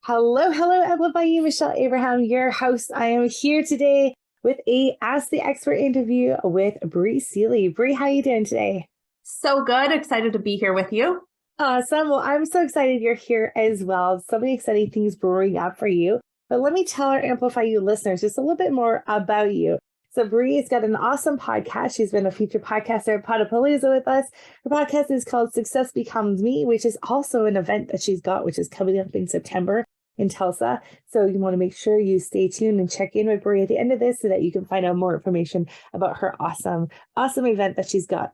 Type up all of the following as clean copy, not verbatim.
Hello, hello, Amplify You, Michelle Abraham, your host. I am here today with a Ask the Expert interview with Bri Seeley. Bri, how are you doing today? So good. Excited to be here with you. Awesome. Well, I'm so excited you're here as well. So many exciting things brewing up for you. But let me tell our Amplify You listeners just a little bit more about you. So Bri has got an awesome podcast. She's been a featured podcaster at Podapalooza with us. Her podcast is called Success Becomes Me, which is also an event that she's got, which is coming up in September in Tulsa. So you want to make sure you stay tuned and check in with Bri at the end of this so that you can find out more information about her awesome event that she's got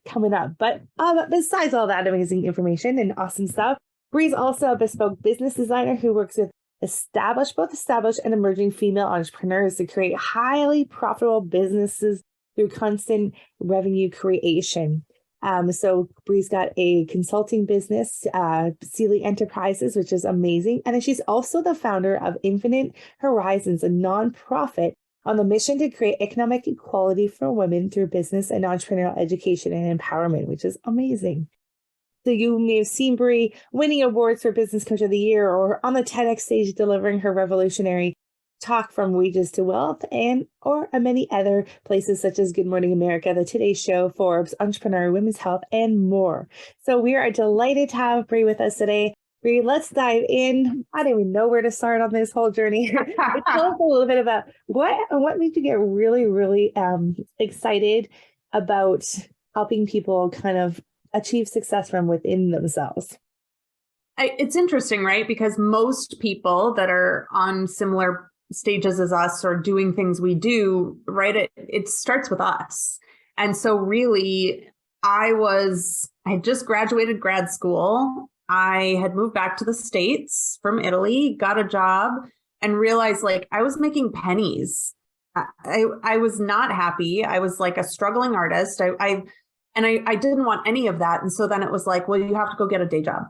coming up. But besides all that amazing information and awesome stuff, Bri's also a bespoke business designer who works with both established and emerging female entrepreneurs to create highly profitable businesses through constant revenue creation. So Bri's got a consulting business, Seeley Enterprises, which is amazing. And then she's also the founder of Infinite Horizons, a nonprofit on the mission to create economic equality for women through business and entrepreneurial education and empowerment, which is amazing. So you may have seen Bri winning awards for Business Coach of the Year or on the TEDx stage delivering her revolutionary talk From Wages to Wealth or many other places such as Good Morning America, the Today Show, Forbes, Entrepreneur, Women's Health, and more. So we are delighted to have Bri with us today. Bri, let's dive in. I don't even know where to start on this whole journey. Tell us a little bit about what made you get really, really excited about helping people kind of achieve success from within themselves. It's interesting, right? Because most people that are on similar stages as us or doing things we do, right? It starts with us. And so really, I had just graduated grad school. I had moved back to the States from Italy, got a job, and realized I was making pennies. I was not happy. I was like a struggling artist. I didn't want any of that. And so then it was like, well, you have to go get a day job.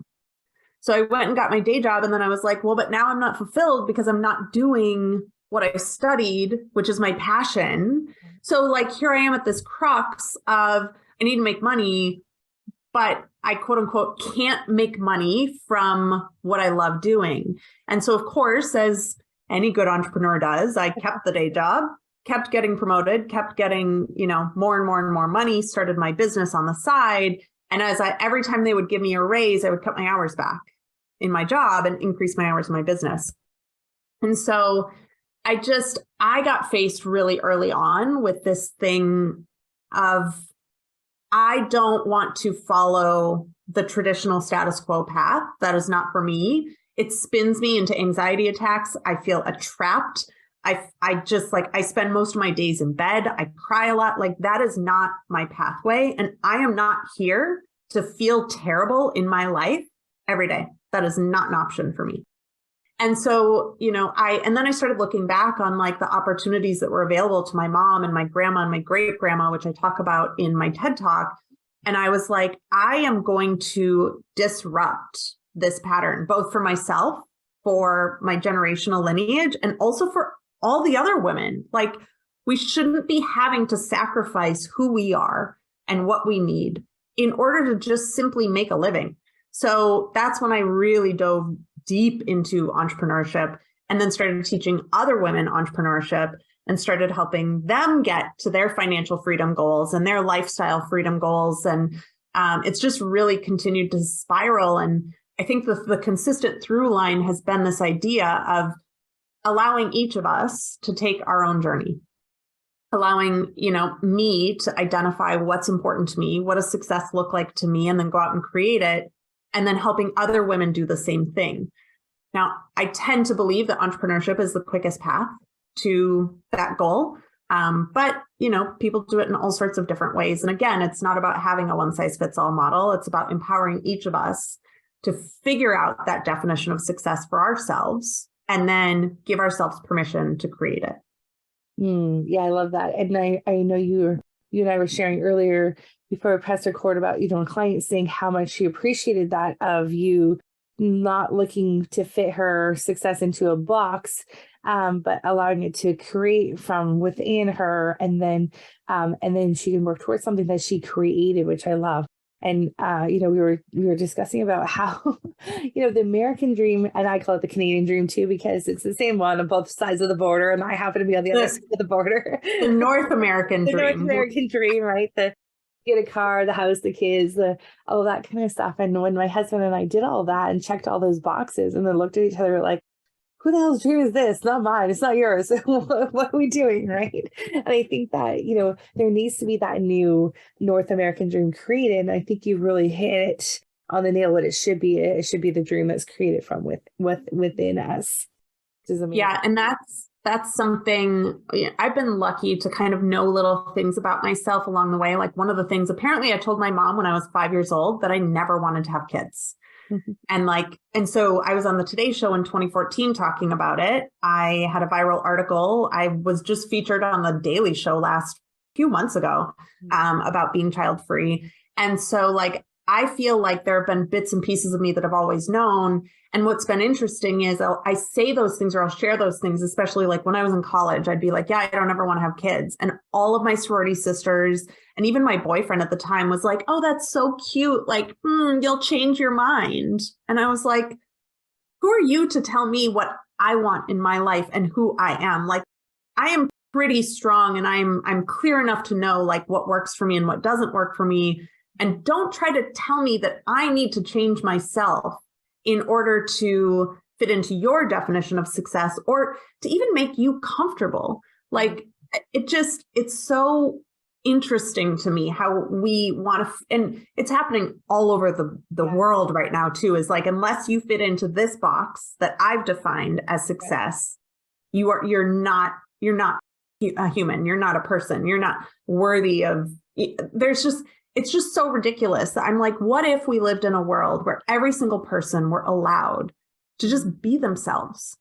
So I went and got my day job. And then I was like, well, but now I'm not fulfilled because I'm not doing what I studied, which is my passion. So here I am at this crux of I need to make money, but I quote unquote can't make money from what I love doing. And so of course, as any good entrepreneur does, I kept the day job, kept getting promoted, kept getting, more and more and more money, started my business on the side. And every time they would give me a raise, I would cut my hours back in my job and increase my hours in my business. And so I got faced really early on with this thing of, I don't want to follow the traditional status quo path. That is not for me. It spins me into anxiety attacks. I feel trapped. I spend most of my days in bed. I cry a lot. That is not my pathway. And I am not here to feel terrible in my life every day. That is not an option for me. And so, then I started looking back on the opportunities that were available to my mom and my grandma and my great grandma, which I talk about in my TED Talk. And I was like, I am going to disrupt this pattern, both for myself, for my generational lineage, and also for all the other women. We shouldn't be having to sacrifice who we are and what we need in order to just simply make a living. So that's when I really dove deep into entrepreneurship and then started teaching other women entrepreneurship and started helping them get to their financial freedom goals and their lifestyle freedom goals. And it's just really continued to spiral. And I think the consistent through line has been this idea of allowing each of us to take our own journey, allowing, me to identify what's important to me, what does success look like to me, and then go out and create it, and then helping other women do the same thing. Now, I tend to believe that entrepreneurship is the quickest path to that goal. But, people do it in all sorts of different ways. And again, it's not about having a one size fits all model. It's about empowering each of us to figure out that definition of success for ourselves and then give ourselves permission to create it. Yeah, I love that. And I know you and I were sharing earlier before we pressed record about, a client saying how much she appreciated that of you not looking to fit her success into a box, but allowing it to create from within her. And then she can work towards something that she created, which I love. And we were discussing about how the American dream, and I call it the Canadian dream too, because it's the same one on both sides of the border, and I happen to be on the other side of the border. The North American The North dream. American dream, right? The get a car, the house, the kids, all that kind of stuff. And when my husband and I did all that and checked all those boxes, and then looked at each other like, who the hell's dream is this? Not mine. It's not yours. What are we doing? Right. And I think that, there needs to be that new North American dream created. And I think you really hit it on the nail. What it should be. It should be the dream that's created from within us. Which is amazing. Yeah. And that's something I've been lucky to kind of know little things about myself along the way. Like one of the things, apparently I told my mom when I was 5 years old that I never wanted to have kids. And so I was on the Today Show in 2014 talking about it. I had a viral article. I was just featured on the Daily Show last few months ago about being child free. And so I feel like there have been bits and pieces of me that I've always known. And what's been interesting is I say those things, or I'll share those things, especially like when I was in college, I'd be like, yeah, I don't ever want to have kids. And all of my sorority sisters and even my boyfriend at the time was like, oh, that's so cute. Like, you'll change your mind. And I was like, who are you to tell me what I want in my life and who I am? Like, I am pretty strong, and I'm clear enough to know like what works for me and what doesn't work for me. And don't try to tell me that I need to change myself in order to fit into your definition of success, or to even make you comfortable. Like it's so interesting to me how we want to, and it's happening all over the world right now too, is like, unless you fit into this box that I've defined as success, you're not a human. You're not a person. You're not worthy of, it's just so ridiculous. I'm like, what if we lived in a world where every single person were allowed to just be themselves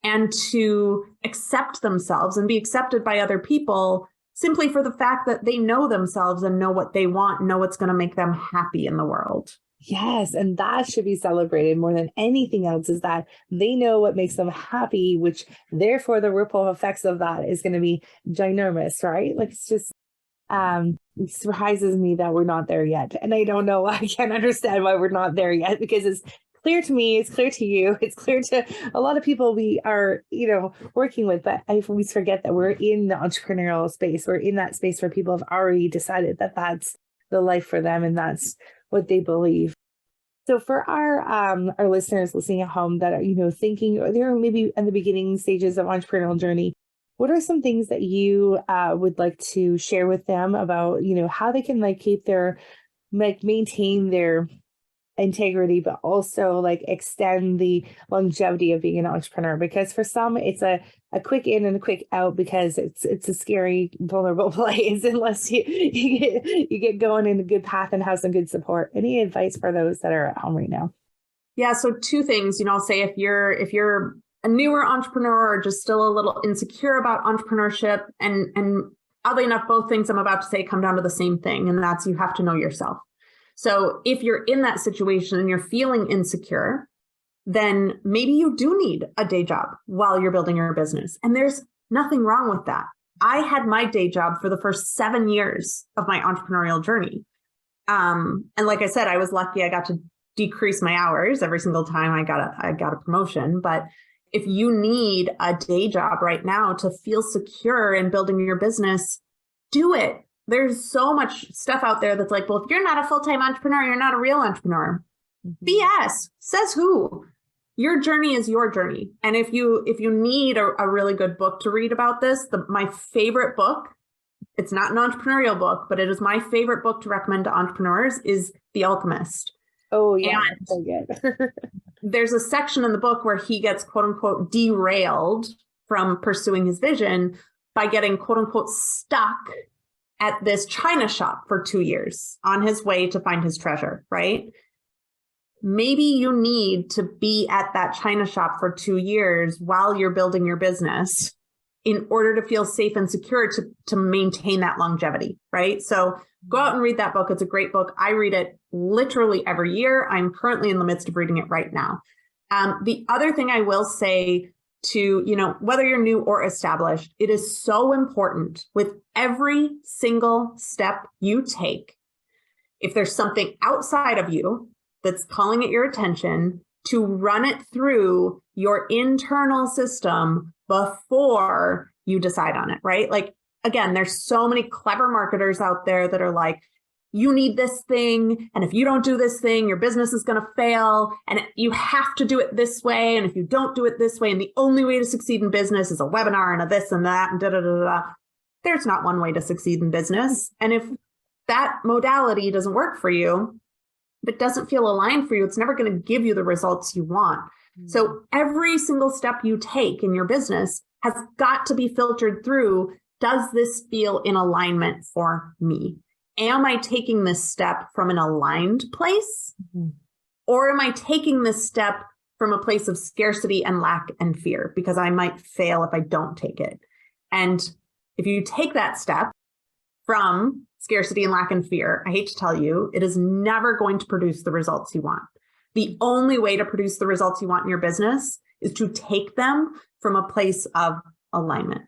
and to accept themselves and be accepted by other people simply for the fact that they know themselves and know what they want, know what's going to make them happy in the world. Yes. And that should be celebrated more than anything else, is that they know what makes them happy, which therefore the ripple effects of that is going to be ginormous, right? Like it's just, it surprises me that we're not there yet. And I don't know, I can't understand why we're not there yet, because it's clear to me, it's clear to you, it's clear to a lot of people we are, working with. But I always forget that we're in the entrepreneurial space. We're in that space where people have already decided that that's the life for them and that's what they believe. So for our listeners listening at home that are, thinking, or they're maybe in the beginning stages of entrepreneurial journey, what are some things that you would like to share with them about, how they can keep their, maintain their integrity, but also extend the longevity of being an entrepreneur? Because for some, it's a quick in and a quick out, because it's a scary, vulnerable place unless you get going in a good path and have some good support. Any advice for those that are at home right now? Yeah. So two things, I'll say if you're a newer entrepreneur or just still a little insecure about entrepreneurship, and oddly enough, both things I'm about to say come down to the same thing, and that's you have to know yourself. So if you're in that situation and you're feeling insecure, then maybe you do need a day job while you're building your business. And there's nothing wrong with that. I had my day job for the first 7 years of my entrepreneurial journey. And like I said, I was lucky. I got to decrease my hours every single time I got a promotion. But if you need a day job right now to feel secure in building your business, do it. There's so much stuff out there that's like, well, if you're not a full-time entrepreneur, you're not a real entrepreneur. BS. Says who? Your journey is your journey. And if you need a really good book to read about this, my favorite book, it's not an entrepreneurial book, but it is my favorite book to recommend to entrepreneurs, is The Alchemist. Oh, yeah. So good. There's a section in the book where he gets, quote unquote, derailed from pursuing his vision by getting, quote unquote, stuck at this china shop for 2 years on his way to find his treasure, right? Maybe you need to be at that china shop for 2 years while you're building your business in order to feel safe and secure to maintain that longevity, right? So go out and read that book. It's a great book. I read it literally every year. I'm currently in the midst of reading it right now. The other thing I will say to, whether you're new or established, it is so important with every single step you take If there's something outside of you that's calling it your attention, to run it through your internal system before you decide on it, right? Like, again, there's so many clever marketers out there that are like, you need this thing. And if you don't do this thing, your business is going to fail. And you have to do it this way. And if you don't do it this way, and the only way to succeed in business is a webinar and a this and that and da da da da. There's not one way to succeed in business. And if that modality doesn't work for you, if it doesn't feel aligned for you, it's never going to give you the results you want. So every single step you take in your business has got to be filtered through, does this feel in alignment for me? Am I taking this step from an aligned place? Or am I taking this step from a place of scarcity and lack and fear because I might fail if I don't take it? And if you take that step from scarcity and lack and fear, I hate to tell you, it is never going to produce the results you want. The only way to produce the results you want in your business is to take them from a place of alignment.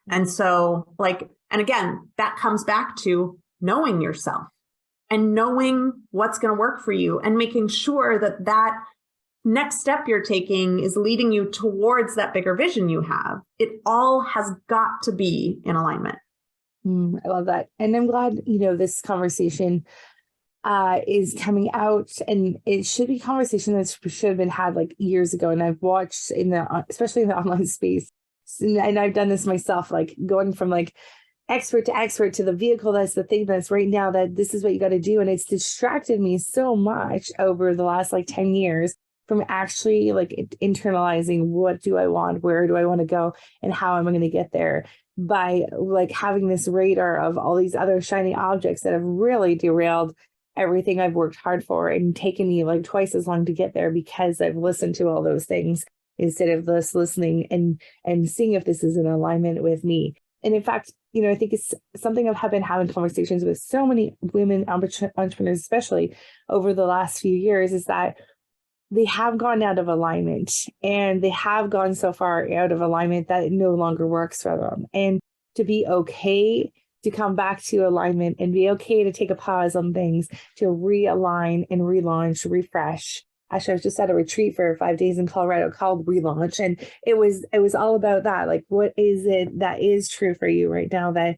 And so, and again, that comes back to knowing yourself and knowing what's going to work for you and making sure that that next step you're taking is leading you towards that bigger vision you have. It all has got to be in alignment. I love that. And I'm glad, this conversation is coming out, and it should be a conversation that should have been had like years ago. And I've watched especially in the online space, and I've done this myself, like going from like expert to expert to the vehicle that's the thing that's right now that this is what you got to do. And it's distracted me so much over the last 10 years from actually internalizing what do I want, where do I want to go, and how am I going to get there, by having this radar of all these other shiny objects that have really derailed everything I've worked hard for and taken me twice as long to get there because I've listened to all those things instead of just listening and seeing if this is in alignment with me. And in fact, I think it's something I've been having conversations with so many women entrepreneurs, especially over the last few years, is that they have gone out of alignment, and they have gone so far out of alignment that it no longer works for them. And to be okay to come back to alignment and be okay to take a pause on things, to realign and relaunch, refresh. Actually, I was just at a retreat for 5 days in Colorado called Relaunch. And it was all about that. What is it that is true for you right now that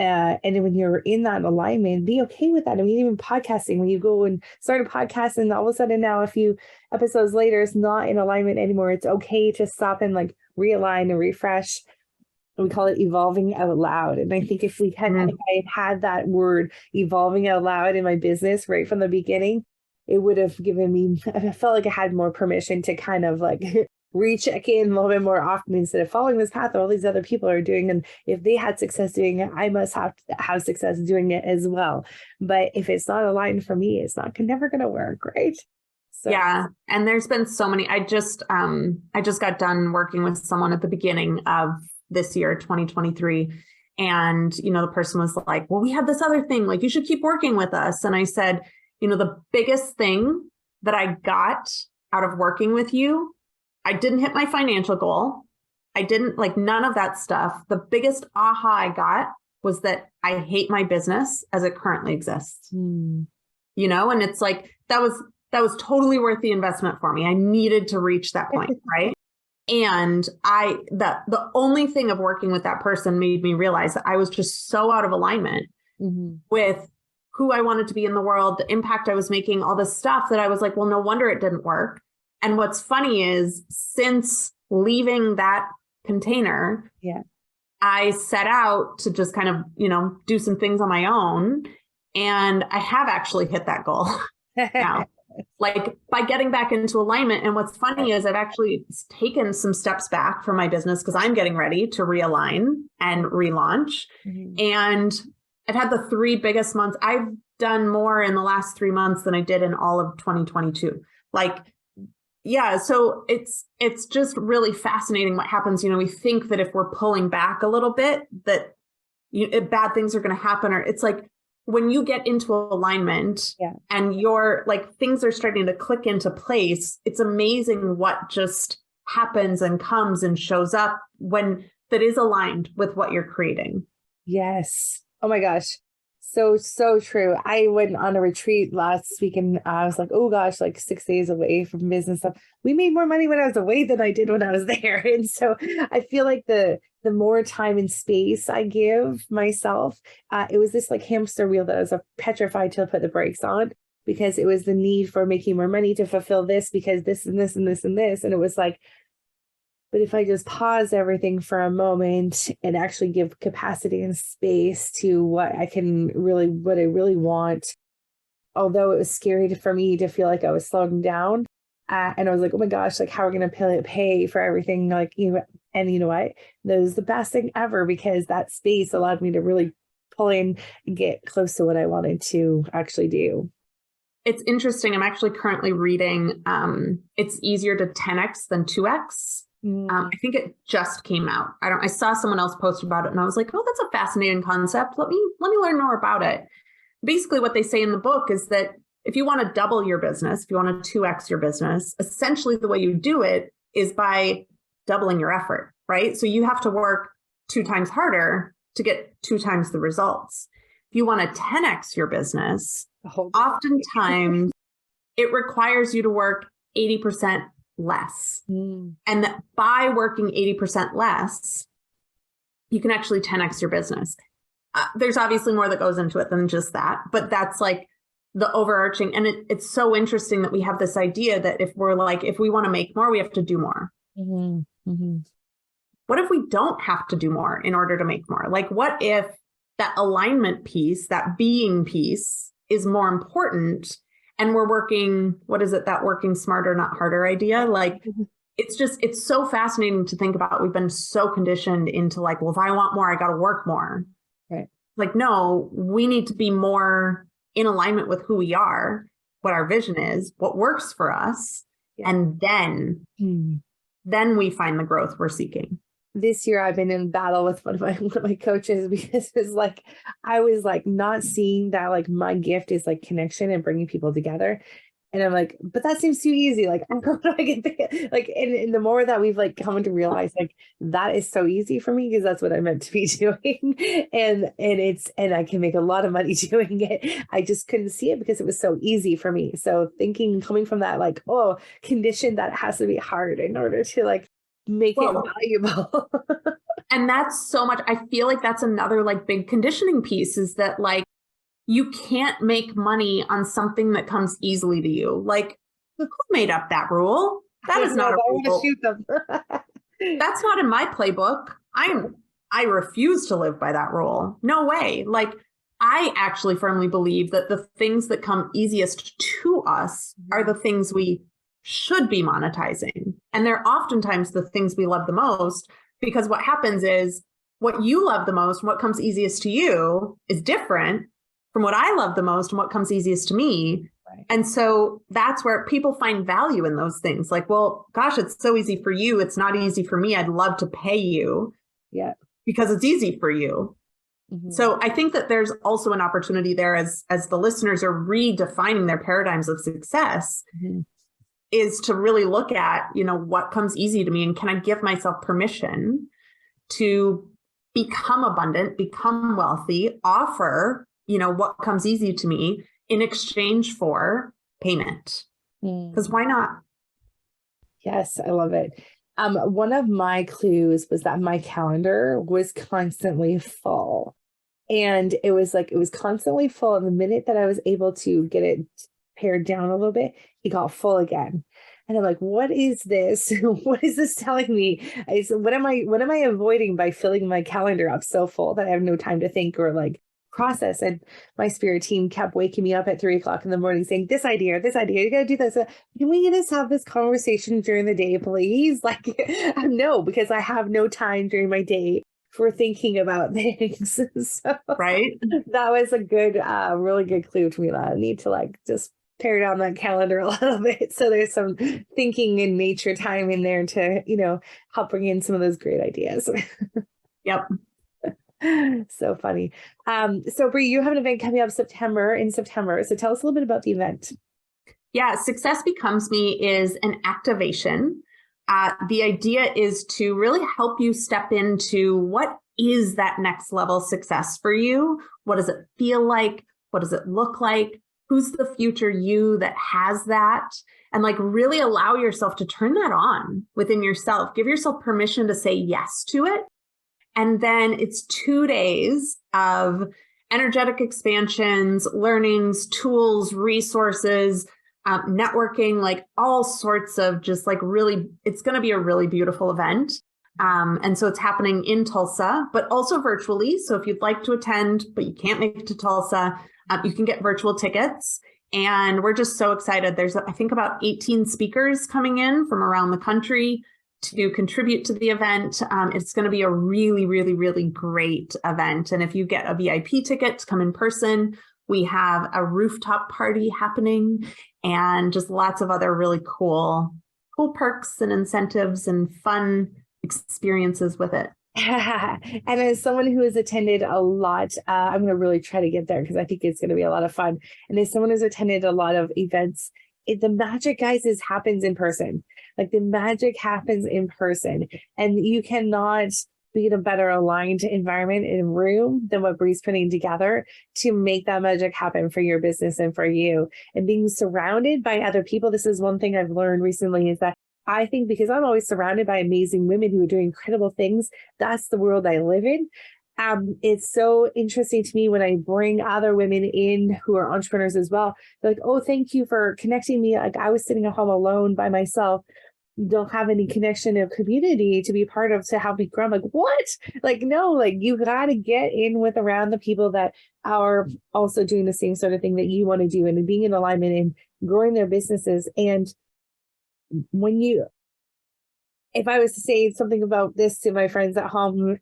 and when you're in that alignment, be okay with that. I mean, even podcasting, when you go and start a podcast and all of a sudden now a few episodes later, it's not in alignment anymore. It's okay to stop and realign and refresh. We call it evolving out loud. And I think if I had that word evolving out loud in my business right from the beginning, it would have given me, I felt like I had more permission to kind of recheck in a little bit more often instead of following this path that all these other people are doing. And if they had success doing it, I must have success doing it as well. But if it's not aligned for me, it's never going to work, right? So. Yeah. And there's been so many. I just got done working with someone at the beginning of this year, 2023. And, the person was like, well, we have this other thing, you should keep working with us. And I said, the biggest thing that I got out of working with you, I didn't hit my financial goal. I didn't none of that stuff. The biggest aha I got was that I hate my business as it currently exists. And it's that was totally worth the investment for me. I needed to reach that point, right? And the only thing of working with that person made me realize that I was just so out of alignment with who I wanted to be in the world, the impact I was making, all this stuff that I was like, well, no wonder it didn't work. And what's funny is since leaving that container, I set out to just kind of, do some things on my own. And I have actually hit that goal now, by getting back into alignment. And what's funny is I've actually taken some steps back from my business because I'm getting ready to realign and relaunch. And I've had the 3 biggest months. I've done more in the last 3 months than I did in all of 2022. So it's just really fascinating what happens. We think that if we're pulling back a little bit, that bad things are going to happen. Or it's when you get into alignment and you're things are starting to click into place, it's amazing what just happens and comes and shows up when that is aligned with what you're creating. Yes. Oh my gosh. So true. I went on a retreat last week and I was like, oh gosh, like 6 days away from business stuff. We made more money when I was away than I did when I was there. And so I feel like the more time and space I give myself, it was this like hamster wheel that I was petrified to put the brakes on, because it was the need for making more money to fulfill this, because this and this and this and this. And it was like, but if I just pause everything for a moment and actually give capacity and space to what I really want, although it was scary for me to feel like I was slowing down. And I was like, oh my gosh, like how are we going to pay for everything? Like, and you know what? That was the best thing ever, because that space allowed me to really pull in and get close to what I wanted to actually do. It's interesting. I'm actually currently reading It's Easier to 10x than 2x. I think it just came out. I saw someone else post about it and I was like, oh, that's a fascinating concept. Let me learn more about it. Basically what they say in the book is that if you want to double your business, if you want to 2x your business, essentially the way you do it is by doubling your effort, right? So you have to work 2 times harder to get 2 times the results. If you want to 10x your business, oftentimes it requires you to work 80% less. And that by working 80% less, you can actually 10x your business. There's obviously more that goes into it than just that, but that's like the overarching. And it's so interesting that we have this idea that if we want to make more, we have to do more. What if we don't have to do more in order to make more? Like, what if that alignment piece, that being piece is more important? And we're working, what is it, that working smarter, not harder idea? Like, it's so fascinating to think about. We've been so conditioned into like, well, if I want more, I got to work more. Right. Like, no, we need to be more in alignment with who we are, what our vision is, what works for us. Yeah. And then we find the growth we're seeking. This year I've been in battle with one of my coaches, because it's like I was like not seeing that like my gift is like connection and bringing people together. And I'm like, but that seems too easy. Like, I don't know, I get like, and the more that we've like come to realize like that is so easy for me, because that's what I'm meant to be doing. And I can make a lot of money doing it. I just couldn't see it because it was so easy for me. So coming from that, like, oh, condition that has to be hard in order to like make it valuable. And that's so much, I feel like that's another like big conditioning piece, is that like, you can't make money on something that comes easily to you. Like, who made up that rule? That is not a rule. Shoot them. That's not in my playbook. I refuse to live by that rule. No way. Like, I actually firmly believe that the things that come easiest to us are the things we should be monetizing. And they're oftentimes the things we love the most, because what happens is what you love the most and what comes easiest to you is different from what I love the most and what comes easiest to me. Right. And so that's where people find value in those things. Like, well, gosh, it's so easy for you. It's not easy for me. I'd love to pay you. Yeah. Because it's easy for you. So I think that there's also an opportunity there as the listeners are redefining their paradigms of success, is to really look at, what comes easy to me, and can I give myself permission to become abundant, become wealthy, offer what comes easy to me in exchange for payment. Because why not? Yes, I love it. One of my clues was that my calendar was constantly full. And it was constantly full. And the minute that I was able to get it pared down a little bit, it got full again. And I'm like, what is this? What is this telling me? I said, what am I avoiding by filling my calendar up so full that I have no time to think or like process? And my spirit team kept waking me up at 3:00 in the morning saying, this idea, you got to do this. Can we just have this conversation during the day, please? Like, no, because I have no time during my day for thinking about things. So right. That was a good, really good clue to me that I need to like just pare down that calendar a little bit. So there's some thinking and nature time in there to, help bring in some of those great ideas. Yep. So funny. So Bri, you have an event coming up in September. So tell us a little bit about the event. Yeah. Success Becomes Me is an activation. The idea is to really help you step into what is that next level success for you? What does it feel like? What does it look like? Who's the future you that has that? And like really allow yourself to turn that on within yourself. Give yourself permission to say yes to it. And then it's 2 days of energetic expansions, learnings, tools, resources, networking, like all sorts of just like really, it's going to be a really beautiful event. And so it's happening in Tulsa, but also virtually. So if you'd like to attend, but you can't make it to Tulsa, you can get virtual tickets. And we're just so excited. There's, I think, about 18 speakers coming in from around the country to contribute to the event. It's going to be a really, really, really great event. And if you get a VIP ticket to come in person, we have a rooftop party happening and just lots of other really cool perks and incentives and fun experiences with it. And as someone who has attended a lot, I'm going to really try to get there because I think it's going to be a lot of fun. And as someone who's attended a lot of events, the magic, guys, happens in person. Like the magic happens in person, and you cannot be in a better aligned environment and room than what Bri's putting together to make that magic happen for your business and for you. And being surrounded by other people. This is one thing I've learned recently, is that I think because I'm always surrounded by amazing women who are doing incredible things, that's the world I live in. It's so interesting to me when I bring other women in who are entrepreneurs as well. They're like, oh, thank you for connecting me. Like I was sitting at home alone by myself. Don't have any connection or community to be part of to help me grow. I'm like, what? Like, no, like you got to get in with around the people that are also doing the same sort of thing that you want to do and being in alignment and growing their businesses. And if I was to say something about this to my friends at home,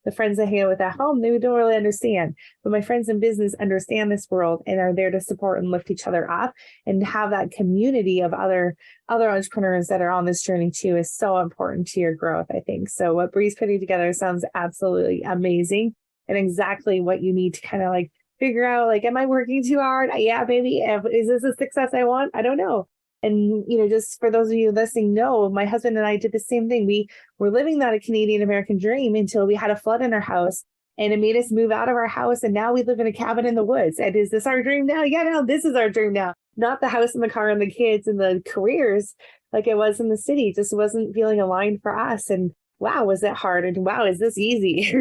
the friends I hang out with at home, they don't really understand. But my friends in business understand this world and are there to support and lift each other up, and have that community of other entrepreneurs that are on this journey too is so important to your growth, I think. So what Bri's putting together sounds absolutely amazing and exactly what you need to kind of like figure out, like, am I working too hard? Yeah, baby. Is this a success I want? I don't know. And, just for those of you listening, know my husband and I did the same thing. We were living that Canadian American dream until we had a flood in our house, and it made us move out of our house. And now we live in a cabin in the woods. And is this our dream now? Yeah, no, this is our dream now. Not the house and the car and the kids and the careers like it was in the city. It just wasn't feeling aligned for us. And wow, was it hard? And wow, is this easy?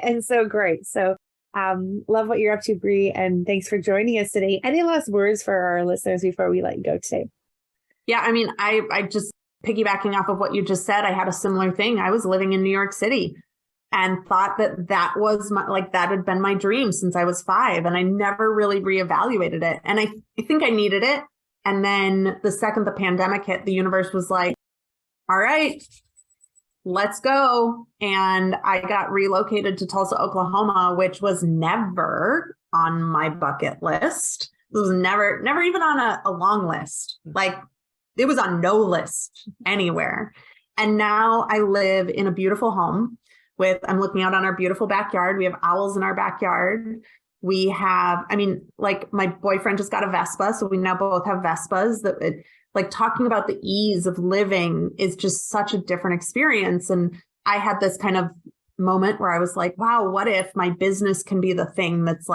And so great. So love what you're up to, Bri, and thanks for joining us today. Any last words for our listeners before we let you go today? Yeah, I mean, I just piggybacking off of what you just said, I had a similar thing. I was living in New York City and thought that was that had been my dream since I was 5, and I never really reevaluated it. And I think I needed it. And then the second the pandemic hit, the universe was like, all right, let's go. And I got relocated to Tulsa, Oklahoma, which was never on my bucket list. It was never even on a long list. Like it was on no list anywhere. And now I live in a beautiful home I'm looking out on our beautiful backyard. We have owls in our backyard. We have, my boyfriend just got a Vespa. So we now both have Vespas. Talking about the ease of living is just such a different experience. And I had this kind of moment where I was like, wow, what if my business can be the thing that's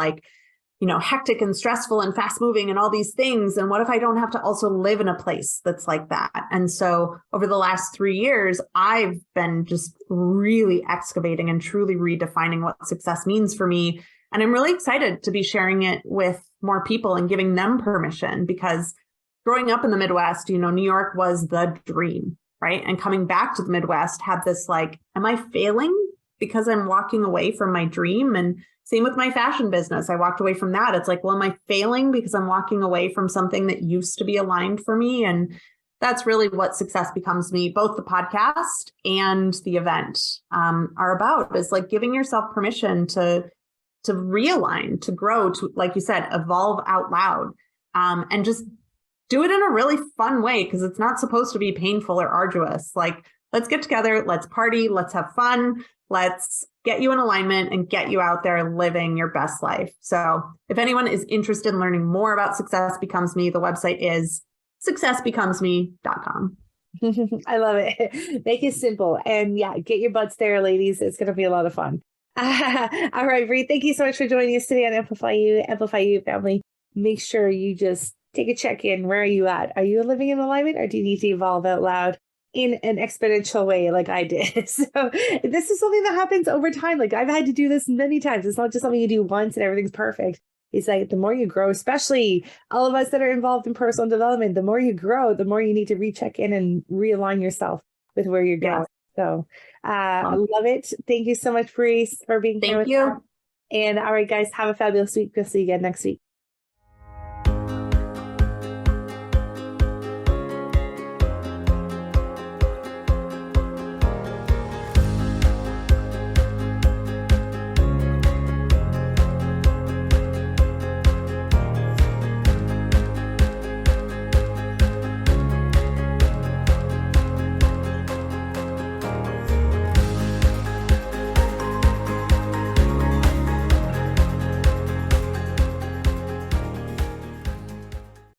hectic and stressful and fast moving and all these things. And what if I don't have to also live in a place that's like that? And so over the last 3 years, I've been just really excavating and truly redefining what success means for me. And I'm really excited to be sharing it with more people and giving them permission, because growing up in the Midwest, New York was the dream, right? And coming back to the Midwest had this am I failing because I'm walking away from my dream? And same with my fashion business. I walked away from that. It's well, am I failing because I'm walking away from something that used to be aligned for me? And that's really what Success Becomes Me, both the podcast and the event are about, is giving yourself permission to realign, to grow, to, like you said, evolve out loud, and just do it in a really fun way, because it's not supposed to be painful or arduous. Let's get together, let's party, let's have fun. Let's get you in alignment and get you out there living your best life. So if anyone is interested in learning more about Success Becomes Me, the website is successbecomesme.com. I love it. Make it simple. And yeah, get your butts there, ladies. It's going to be a lot of fun. All right, Bri, thank you so much for joining us today on Amplify You family. Make sure you just take a check in. Where are you at? Are you living in alignment, or do you need to evolve out loud in an exponential way like I did? So this is something that happens over time. Like I've had to do this many times. It's not just something you do once and everything's perfect. It's like the more you grow, especially all of us that are involved in personal development, the more you grow, the more you need to recheck in and realign yourself with where you're Yeah. going. So I love it. Thank you so much, Bri, for being here Thank with you. us. And all right, guys, have a fabulous week. We'll see you again next week.